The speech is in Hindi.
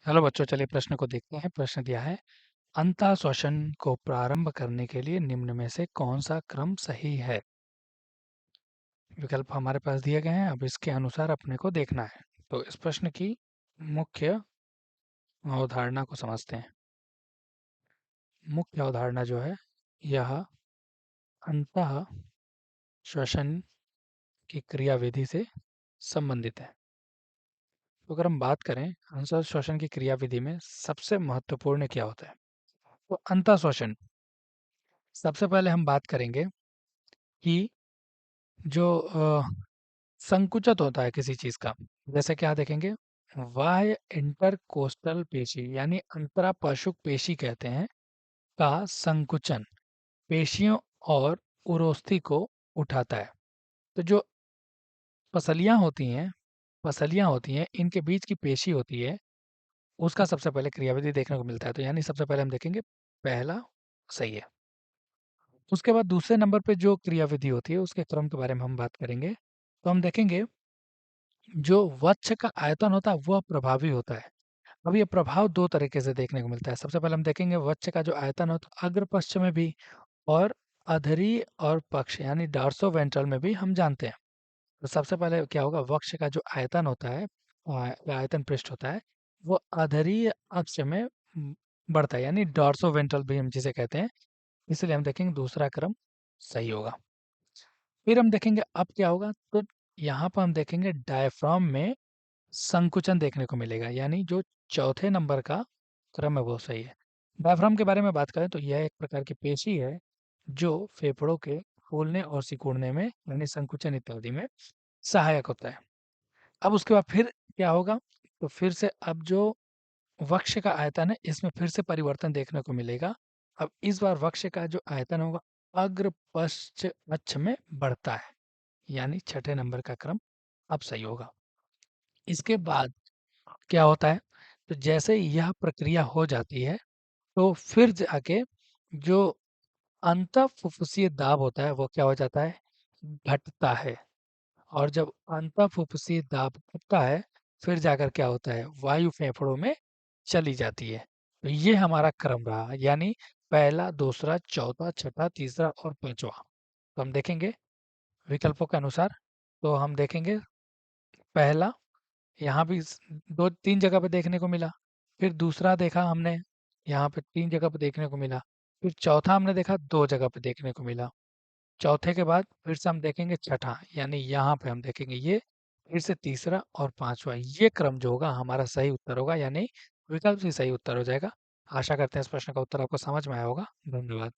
हेलो बच्चों, चलिए प्रश्न को देखते हैं। प्रश्न दिया है, अंतः श्वसन को प्रारंभ करने के लिए निम्न में से कौन सा क्रम सही है। विकल्प हमारे पास दिए गए हैं, अब इसके अनुसार अपने को देखना है। तो इस प्रश्न की मुख्य अवधारणा को समझते हैं। मुख्य अवधारणा जो है, यह अंतः श्वसन की क्रियाविधि से संबंधित है। तो अगर हम बात करें अंतः श्वसन की क्रियाविधि में सबसे महत्वपूर्ण क्या होता है, तो अंतः श्वसन सबसे पहले हम बात करेंगे कि जो संकुचित होता है किसी चीज का, जैसे क्या देखेंगे, बाह्य इंटरकोस्टल पेशी यानी अंतरापश्चुक पेशी कहते हैं, का संकुचन पेशियों और उरोस्थि को उठाता है। तो जो पसलियां होती हैं इनके बीच की पेशी होती है, उसका सबसे पहले क्रियाविधि देखने को मिलता है। तो यानी सबसे पहले हम देखेंगे पहला सही है। उसके बाद दूसरे नंबर पे जो क्रियाविधि होती है उसके क्रम के बारे में हम बात करेंगे। तो हम देखेंगे जो वक्ष का आयतन होता है वह प्रभावी होता है। अब ये प्रभाव दो तरीके से देखने को मिलता है। सबसे पहले हम देखेंगे वक्ष का जो आयतन होता है अग्र पश्च में भी, और अधरी और पक्ष यानी डार्सो वेंट्रल में भी हम जानते हैं। तो सबसे पहले क्या होगा, वक्ष का जो आयतन होता है, या आयतन पृष्ठ होता है, वो अधरीय अक्ष में बढ़ता है, यानी डॉर्सो वेंट्रल भी हम जिसे कहते हैं। इसलिए हम देखेंगे दूसरा क्रम सही होगा। फिर हम देखेंगे अब क्या होगा, तो यहाँ पर हम देखेंगे डायफ्राम में संकुचन देखने को मिलेगा, यानी जो चौथे नंबर का क्रम है वो सही है। डायफ्राम के बारे में बात करें तो यह एक प्रकार की पेशी है जो फेफड़ों के फूलने और सिकुड़ने में यानी संकुचन इत्यादि में सहायक होता है। अब उसके बाद फिर क्या होगा, तो फिर से अब जो वक्ष का आयतन है इसमें फिर से परिवर्तन देखने को मिलेगा। अब इस बार वक्ष का जो आयतन होगा अग्र पश्च अक्ष में बढ़ता है, यानी छठे नंबर का क्रम अब सही होगा। इसके बाद क्या होता है, तो जैसे यह प्रक्रिया हो जाती है तो फिर जाके जो अंतःफुफ्फुसीय दाब होता है वो क्या हो जाता है, घटता है। और जब अंतःफुफ्फुसीय दाब घटता है फिर जाकर क्या होता है, वायु फेफड़ों में चली जाती है। तो ये हमारा क्रम रहा, यानी पहला, दूसरा, चौथा, छठा, तीसरा और पांचवा। तो हम देखेंगे विकल्पों के अनुसार। तो हम देखेंगे पहला, यहाँ भी 2-3 जगह पे देखने को मिला। फिर दूसरा देखा हमने, यहाँ पे 3 जगह पे देखने को मिला। फिर चौथा हमने देखा 2 जगह पे देखने को मिला। चौथे के बाद फिर से हम देखेंगे छठा, यानी यहाँ पे हम देखेंगे ये, फिर से तीसरा और पांचवा। ये क्रम जो होगा हमारा सही उत्तर होगा, यानी विकल्प से सही उत्तर हो जाएगा। आशा करते हैं इस प्रश्न का उत्तर आपको समझ में आया होगा। धन्यवाद।